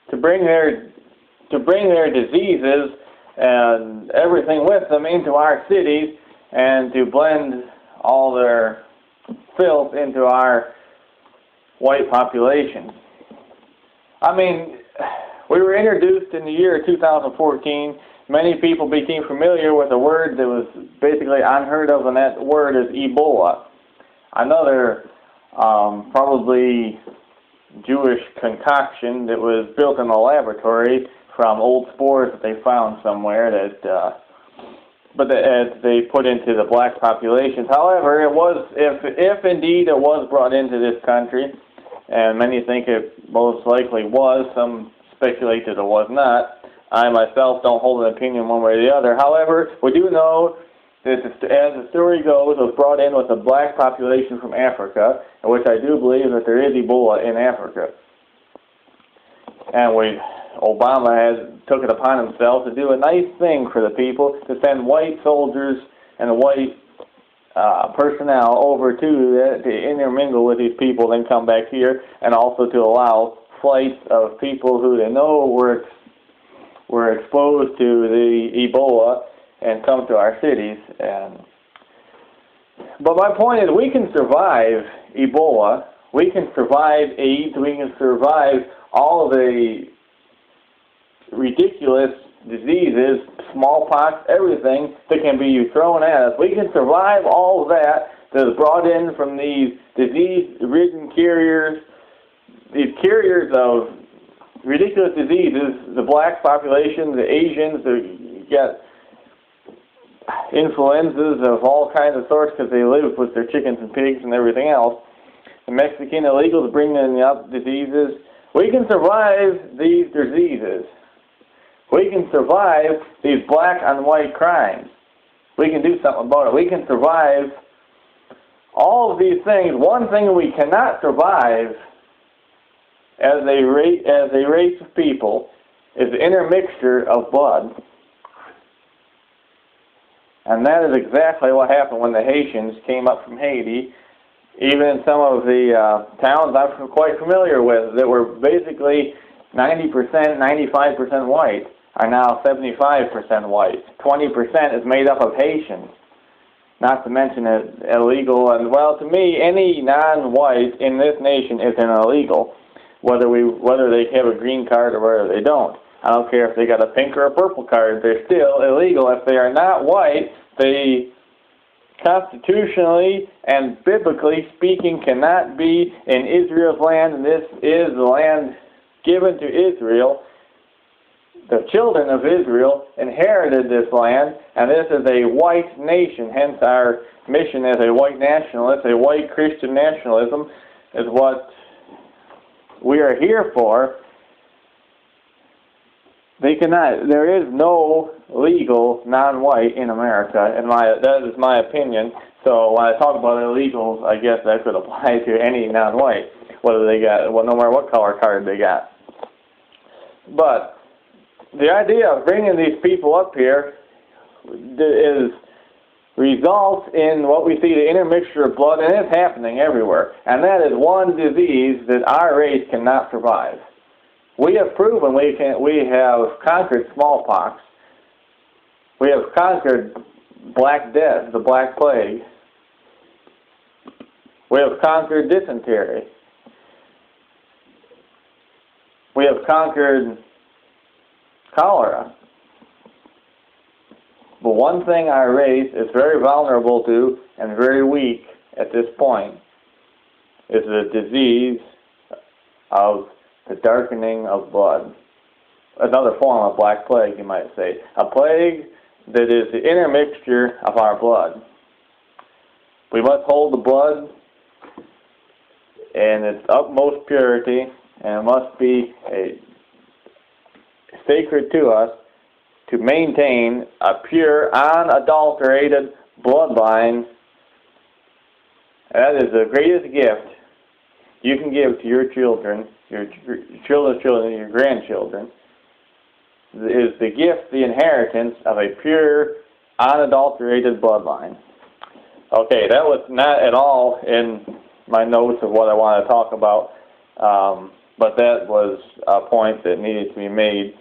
to bring their diseases and everything with them into our cities and to blend all their filth into our white population. I mean, we were introduced in the year 2014. Many people became familiar with a word that was basically unheard of, and that word is Ebola. Another probably Jewish concoction that was built in a laboratory from old spores that they found somewhere that they put into the black populations. However, it was, if indeed it was brought into this country, and many think it most likely was, some speculate that it was not. I myself don't hold an opinion one way or the other. However, we do know that, as the story goes, it was brought in with a black population from Africa, in which I do believe that there is Ebola in Africa. And Obama took it upon himself to do a nice thing for the people, to send white soldiers and white personnel over to intermingle with these people, then come back here, and also to allow flights of people who they know were exposed to the Ebola and come to our cities. But my point is, we can survive Ebola, we can survive AIDS, we can survive all of the ridiculous diseases, smallpox, everything that can be thrown at us. We can survive all of that is brought in from these disease-ridden carriers, these carriers of ridiculous diseases, the black population, the Asians, you got influenzas of all kinds of sorts because they live with their chickens and pigs and everything else. The Mexican illegals bring in up diseases. We can survive these diseases. We can survive these black on white crimes. We can do something about it. We can survive all of these things. One thing we cannot survive as a race of people is the intermixture of blood. And that is exactly what happened when the Haitians came up from Haiti. Even in some of the towns I'm quite familiar with that were basically 90%, 95% white are now 75% white. 20% is made up of Haitians. Not to mention it illegal. And well, to me, any non-white in this nation is an illegal, whether they have a green card or whether they don't. I don't care if they got a pink or a purple card. They're still illegal. If they are not white, they constitutionally and biblically speaking cannot be in Israel's land, and this is the land given to Israel. The children of Israel inherited this land, and this is a white nation. Hence our mission as a white nationalist, a white Christian nationalism is what we are here for. There is no legal non-white in America, and that is my opinion. So when I talk about illegals, I guess that could apply to any non-white, whether they got, well, no matter what color card they got. But the idea of bringing these people up here results in what we see, the intermixture of blood, and it's happening everywhere. And that is one disease that our race cannot survive. We have proven we have conquered smallpox. We have conquered Black Death, the Black Plague. We have conquered dysentery. We have conquered cholera. But one thing our race is very vulnerable to and very weak at this point is the disease of the darkening of blood. Another form of black plague, you might say. A plague that is the intermixture of our blood. We must hold the blood in its utmost purity, and it must be sacred to us to maintain a pure, unadulterated bloodline. That is the greatest gift you can give to your children, your children's children, your grandchildren, is the gift, the inheritance of a pure, unadulterated bloodline. Okay, that was not at all in my notes of what I want to talk about. but that was a point that needed to be made.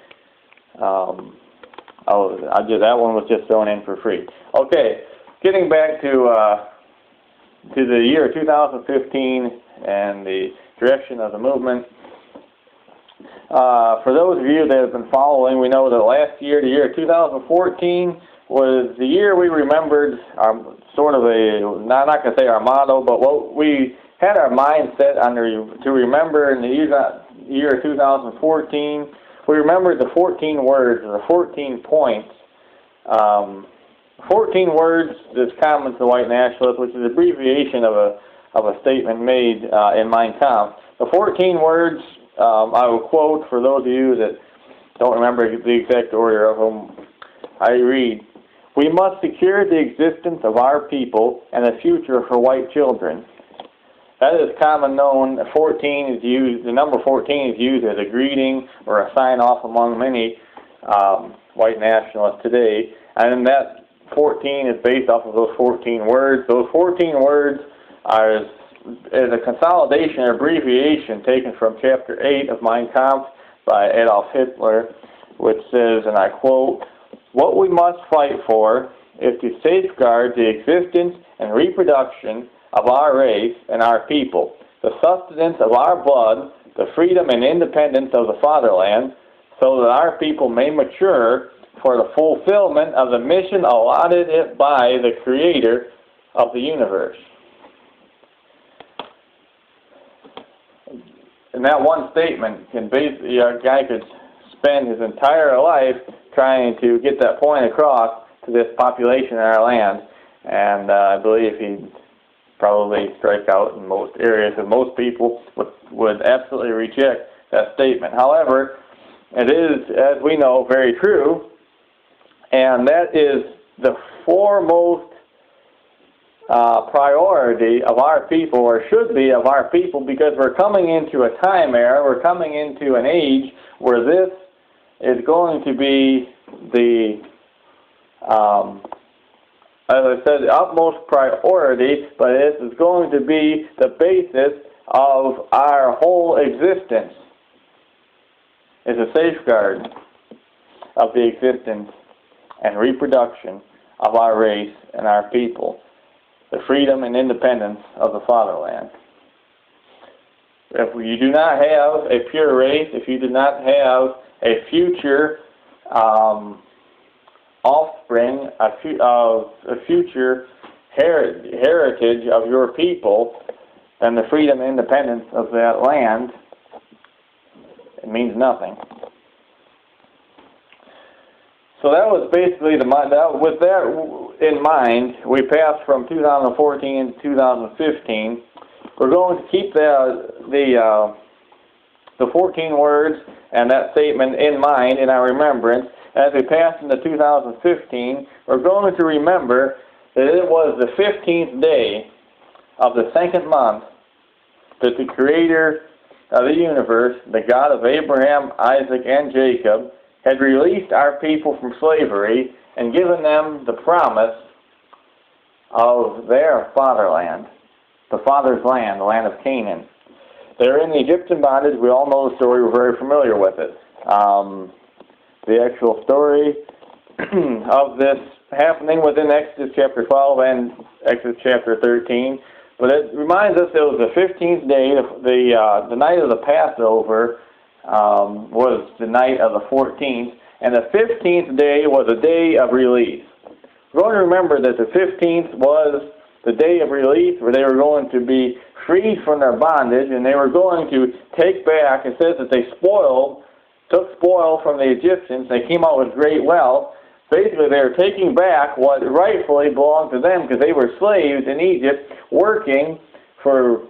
That one was just thrown in for free. Okay, getting back to the year 2015 and the direction of the movement. For those of you that have been following, we know that last year, the year 2014, was the year we remembered our sort of I'm not going to say our motto, but what we had our mindset to remember in the year 2014. We remembered the 14 words, or the 14 points. 14 words is common to the white nationalists, which is an abbreviation of a statement made in Mein Kampf. The 14 words, I will quote for those of you that don't remember the exact order of them. I read, "We must secure the existence of our people and a future for white children." That is common known. 14 is used. The number 14 is used as a greeting or a sign-off among many white nationalists today, and that 14 is based off of those 14 words. Those 14 words are is a consolidation or abbreviation taken from Chapter 8 of Mein Kampf by Adolf Hitler, which says, and I quote, "What we must fight for is to safeguard the existence and reproduction of our race and our people, the sustenance of our blood, the freedom and independence of the fatherland, so that our people may mature for the fulfillment of the mission allotted it by the Creator of the universe." And that one statement can basically, a guy could spend his entire life trying to get that point across to this population in our land, and I believe he'd probably strike out in most areas, and most people would absolutely reject that statement. However, it is, as we know, very true, and that is the foremost priority of our people, or should be of our people, because we're coming into a time era, we're coming into an age where this is going to be the, as I said, the utmost priority, but this is going to be the basis of our whole existence. It's a safeguard of the existence and reproduction of our race and our people, the freedom and independence of the fatherland. If you do not have a pure race, if you do not have a future offspring, a future heritage of your people, then the freedom and independence of that land, it means nothing. So that was basically with that in mind, we passed from 2014 to 2015. We're going to keep the 14 words and that statement in mind, in our remembrance. As we pass into 2015, we're going to remember that it was the 15th day of the second month that the Creator of the universe, the God of Abraham, Isaac, and Jacob, had released our people from slavery and given them the promise of their fatherland, the Father's land, the land of Canaan. They're in the Egyptian bondage. We all know the story. We're very familiar with it. The actual story of this happening within Exodus chapter 12 and Exodus chapter 13. But it reminds us it was the 15th day, the night of the Passover was the night of the 14th, and the 15th day was a day of release. We're going to remember that the 15th was the day of release, where they were going to be freed from their bondage, and they were going to take back. It says that they took spoil from the Egyptians. They came out with great wealth. Basically, they were taking back what rightfully belonged to them, because they were slaves in Egypt, working for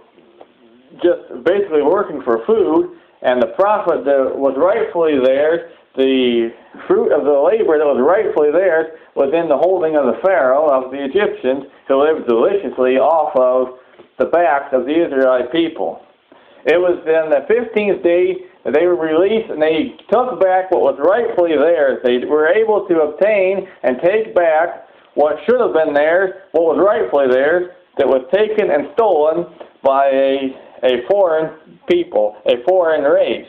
food, and the profit that was rightfully theirs, the fruit of the labor that was rightfully theirs, was in the holding of the Pharaoh, of the Egyptians, who lived deliciously off of the backs of the Israelite people. It was then the 15th day that they were released, and they took back what was rightfully theirs. They were able to obtain and take back what should have been theirs, what was rightfully theirs, that was taken and stolen by a foreign people, a foreign race.